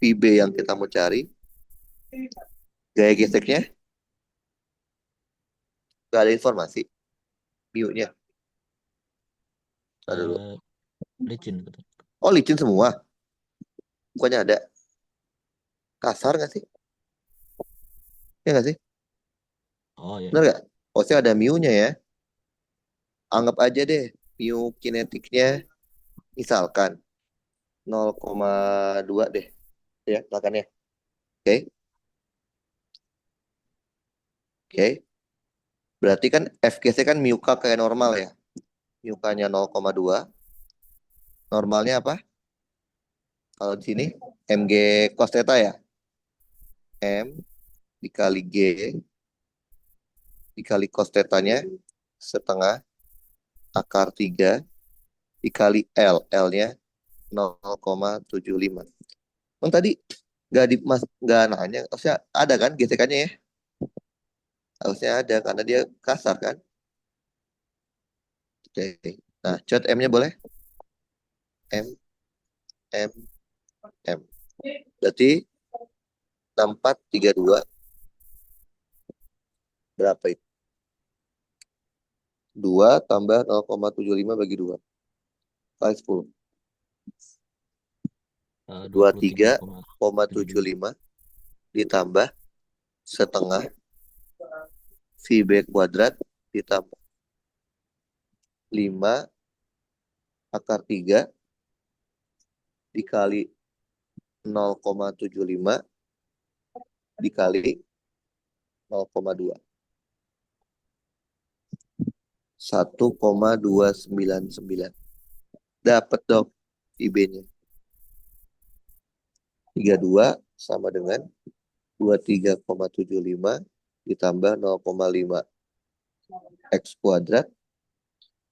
PB yang kita mau cari. Gaya geseknya nggak ada informasi. Mu-nya. Ada dulu. Eh, licin gitu. Oh, licin semua. Bukannya ada. Kasar nggak sih? Ya nggak sih? Oh ya. Benar nggak? Pasti ada mu-nya ya. Anggap aja deh. Mu kinetiknya misalkan 0,2 deh. Ya, misalkan ya. Oke. Oke. Berarti kan FGC kan mu K kayak normal ya. Mu K-nya 0,2. Normalnya apa? Kalau di sini mg cos theta ya. M dikali G dikali cos theta-nya setengah akar 3 dikali L. L-nya 0,75. Oh, tadi nggak nanya, harusnya ada kan gesekannya ya? Harusnya ada karena dia kasar kan? Oke. Nah, cat M-nya boleh? M, M, M. Berarti 6432 berapa itu? 2 tambah 0,75 bagi 2 kali 10. Dua puluh tiga 23,75 koma tujuh lima. ditambah setengah VB kuadrat ditambah 5 akar 3 dikali 0,75 dikali 0,2. 1,299. Dapat dong IB-nya. 32 sama dengan 23,75 ditambah 0,5 X kuadrat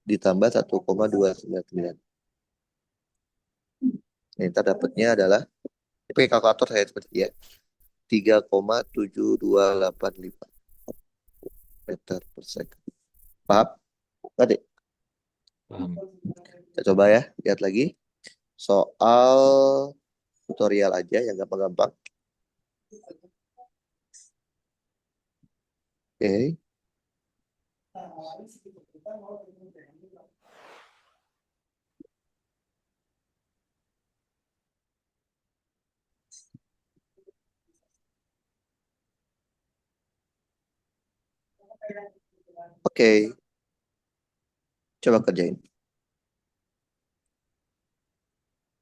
ditambah 1,299. Nah, kita dapatnya adalah, ini pakai kalkulator saya seperti ya, 3,7285 meter per second. Paham? Ngerti? Paham. Kita coba ya, lihat lagi. Soal tutorial aja yang gampang-gampang. Oke. Oke, coba kerjain.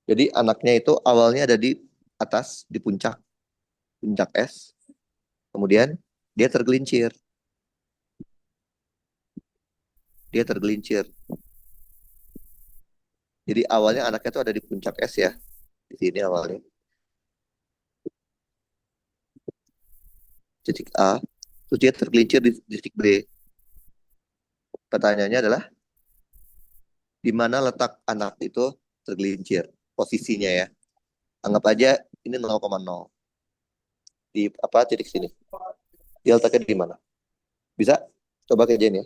Jadi anaknya itu awalnya ada di atas, di puncak, puncak es. Kemudian dia tergelincir. Dia tergelincir. Jadi awalnya anaknya itu ada di puncak es ya. Di sini awalnya. Titik A. Terus dia tergelincir di titik B. Pertanyaannya adalah, di mana letak anak itu tergelincir? Posisinya ya. Anggap aja ini 0,0. Di apa titik sini. Dia letaknya di mana? Bisa? Coba kerjain ya.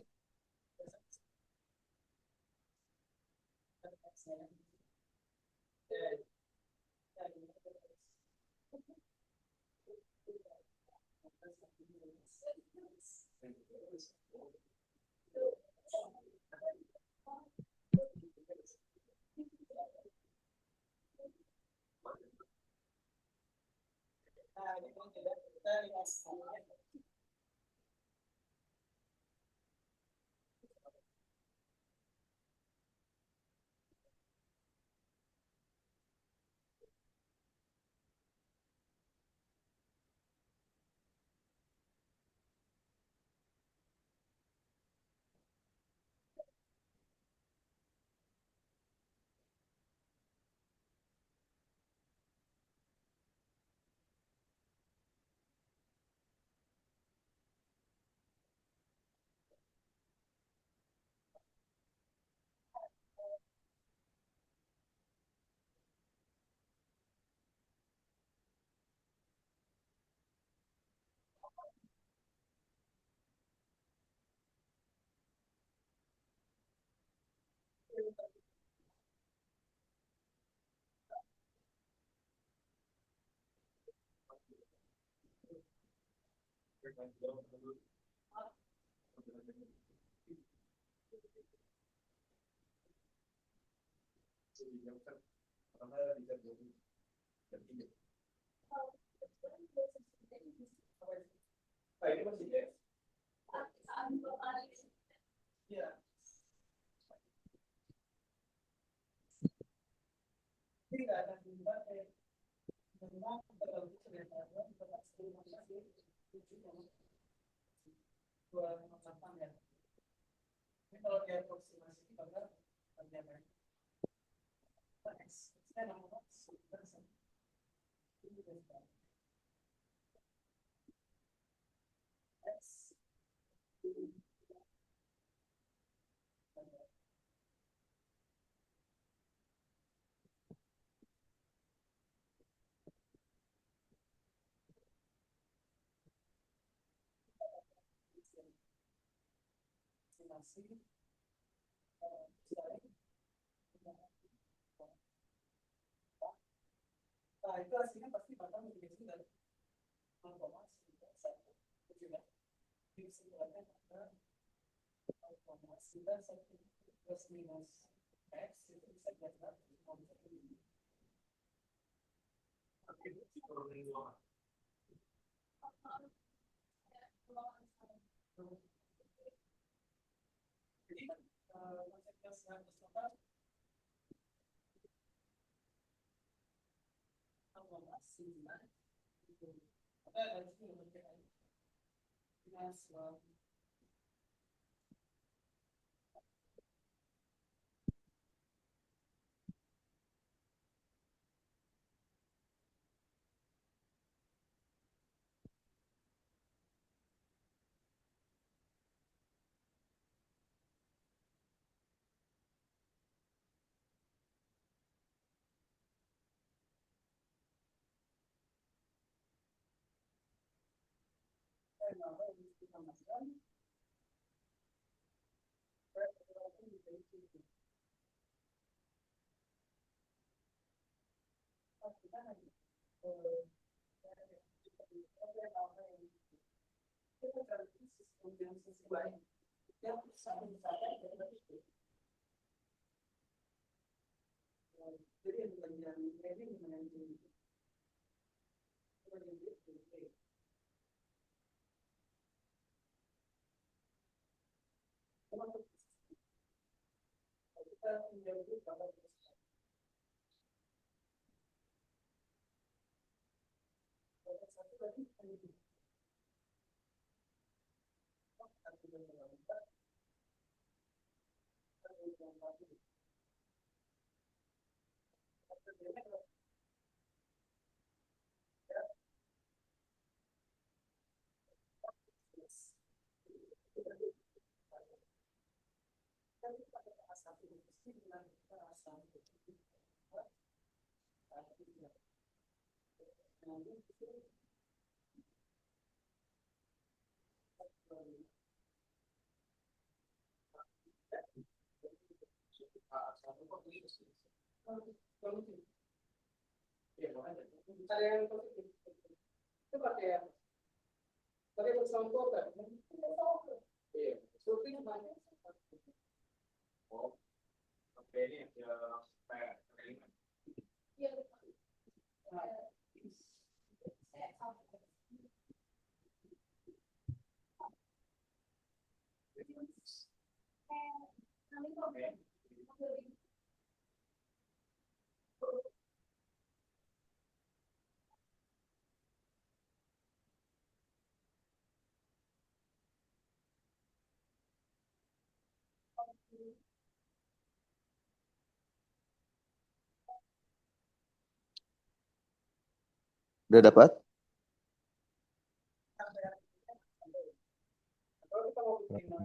Udah dapat?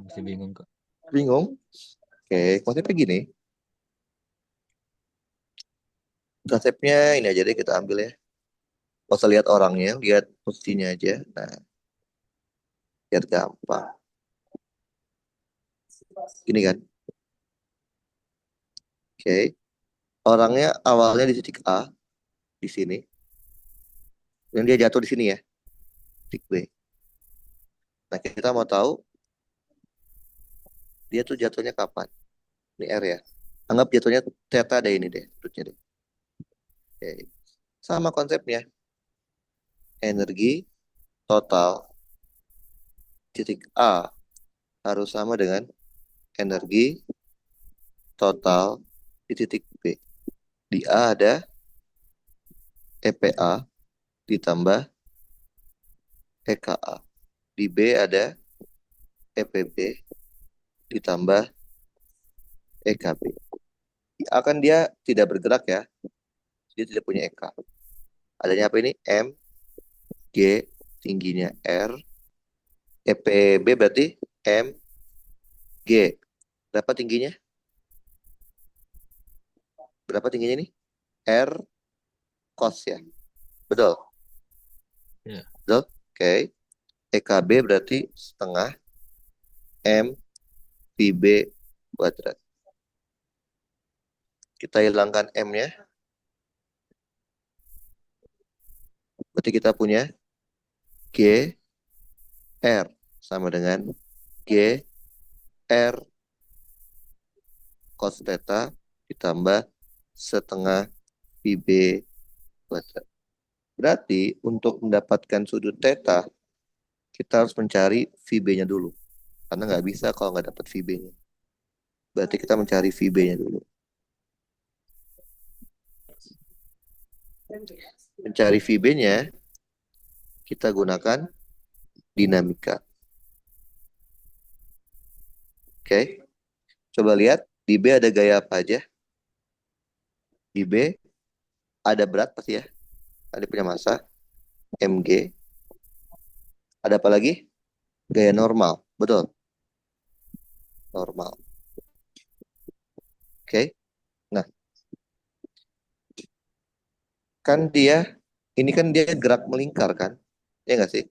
Masih bingung Kak. Bingung? Oke, konsepnya gini. Konsepnya ini aja deh kita ambil ya. Nggak usah lihat orangnya, lihat posisinya aja. Nah, biar gampang. Gini kan? Oke. Orangnya awalnya di titik A, di sini. Dan dia jatuh di sini ya, titik B. Nah, kita mau tahu dia tuh jatuhnya kapan. Ini R ya. Anggap jatuhnya theta deh ini deh. Sudutnya deh. Oke. Sama konsepnya. Energi total titik A harus sama dengan energi total di titik B. Di A ada EPA ditambah EKA. Di B ada EPB ditambah EKB. Di A kan dia tidak bergerak ya. Dia tidak punya EK. Adanya apa ini? M, G, tingginya R. EPB berarti M, G. Berapa tingginya? Berapa tingginya ini? R cos ya. Betul. Ya. Betul. Oke. EKB berarti setengah M VB kuadrat. Kita hilangkan M-nya. Berarti kita punya G R sama dengan G R cos theta ditambah setengah VB kuadrat. Berarti untuk mendapatkan sudut theta, kita harus mencari VB-nya dulu. Karena nggak bisa kalau nggak dapat VB-nya. Berarti kita mencari VB-nya dulu. Mencari VB-nya, kita gunakan dinamika. Oke, coba lihat di B ada gaya apa aja. Di B ada berat pasti ya. Ada punya massa, mg. Ada apa lagi? Gaya normal, betul. Normal. Oke, nah kan ini kan dia gerak melingkar kan? Ya nggak sih?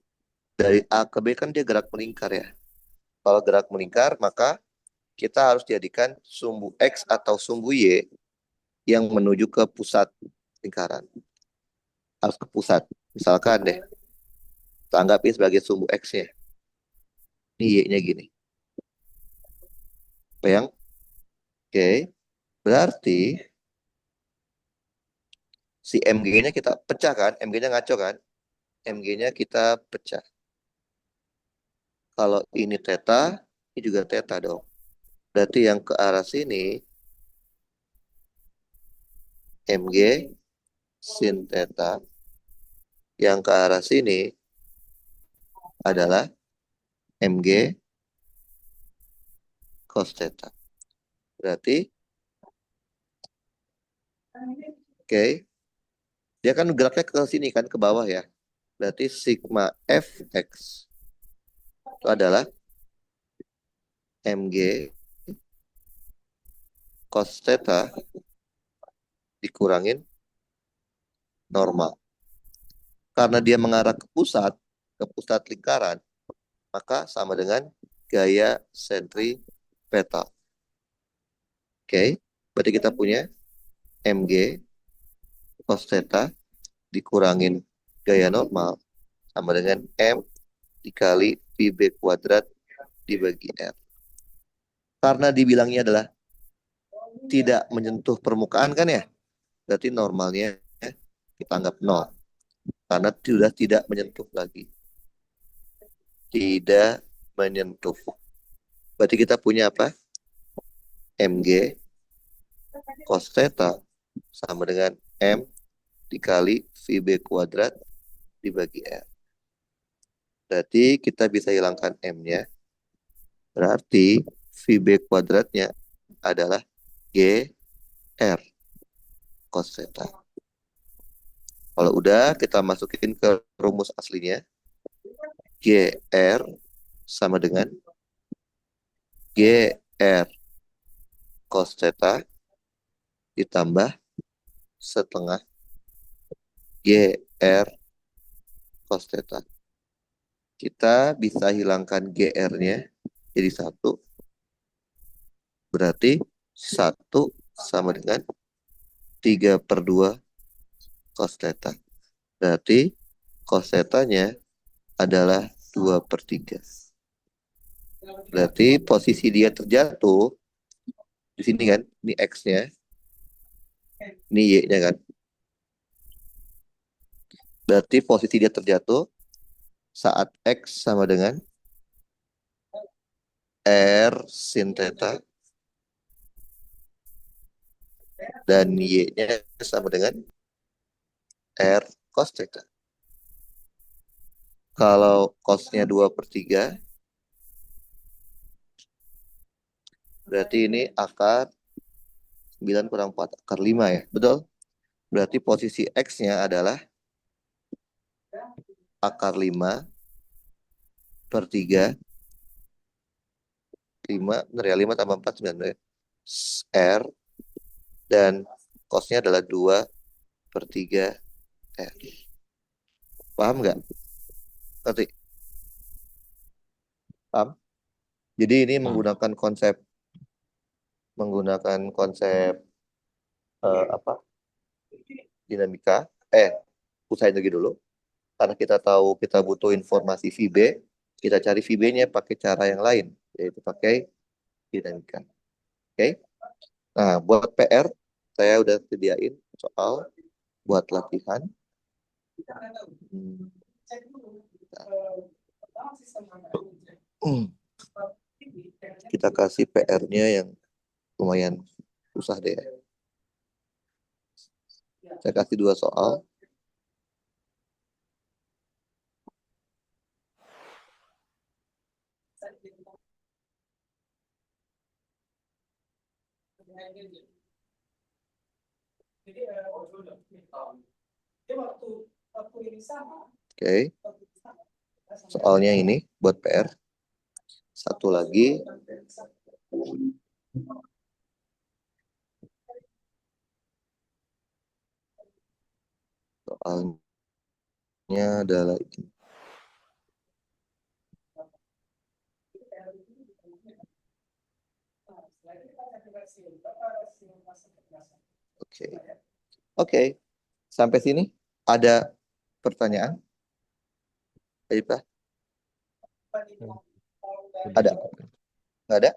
Dari A ke B kan dia gerak melingkar ya. Kalau gerak melingkar, maka kita harus jadikan sumbu X atau sumbu Y yang menuju ke pusat lingkaran. Harus ke pusat. Misalkan deh, kita anggap ini sebagai sumbu X-nya. Ini Y-nya gini. Bayang? Oke. Berarti si MG-nya kita pecah kan? MG-nya ngaco kan? MG-nya kita pecah. Kalau ini theta, ini juga theta dong. Berarti yang ke arah sini MG sin theta. Yang ke arah sini adalah MG cos theta. Berarti, oke, dia kan geraknya ke sini kan, ke bawah ya. Berarti sigma Fx itu adalah MG cos theta dikurangin normal. Karena dia mengarah ke pusat lingkaran, maka sama dengan gaya sentripetal. Oke, berarti kita punya MG cos theta dikurangin gaya normal sama dengan M dikali VB kuadrat dibagi R. Karena dibilangnya adalah tidak menyentuh permukaan kan ya, berarti normalnya kita anggap 0. Karena sudah tidak menyentuh lagi. Tidak menyentuh. Berarti kita punya apa? MG cos theta sama dengan M dikali VB kuadrat dibagi R. Berarti kita bisa hilangkan M-nya. Berarti VB kuadratnya adalah G R cos theta. Kalau udah, kita masukin ke rumus aslinya. G R sama dengan G R cos theta ditambah setengah G R cos theta. Kita bisa hilangkan GR-nya jadi 1. Berarti 1 sama dengan 3/2 cos theta. Berarti cos theta-nya adalah 2/3. Berarti posisi dia terjatuh di sini kan, ini X-nya, ini Y-nya kan. Berarti posisi dia terjatuh saat X sama dengan R sin theta dan Y-nya sama dengan R cos theta. Kalau cos-nya 2/3, berarti ini akar 9 kurang 4, akar 5 ya, betul? Berarti posisi X-nya adalah akar 5/3, 5, benar ya, 5 tambah 4, 9 ya. R, dan cos-nya adalah 2/3 R. Paham nggak? Ngerti? Paham? Jadi ini Paham. menggunakan konsep apa? Dinamika. Usahain lagi dulu. Karena kita tahu kita butuh informasi VB, kita cari VB-nya pakai cara yang lain, yaitu pakai dinamika. Oke? Nah, buat PR, saya udah sediain soal buat latihan. Hmm. Kita kasih PR-nya yang lumayan susah deh. Saya kasih 2 soal. Oke. Soalnya ini buat PR. Satu lagi. Soalnya adalah ini. Oke. Oke. Sampai sini ada pertanyaan? Pak? Sudah Ada? cukup. Nggak ada?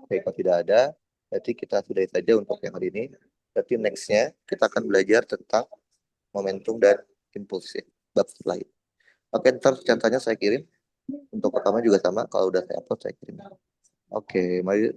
Oke, kalau tidak ada, berarti kita sudahi saja untuk yang hari ini. Berarti next-nya kita akan belajar tentang momentum dan impulsi. Bab setelah itu. Oke, ntar catatannya saya kirim. Untuk pertama juga sama. Kalau udah saya upload, saya kirim. Oke, mari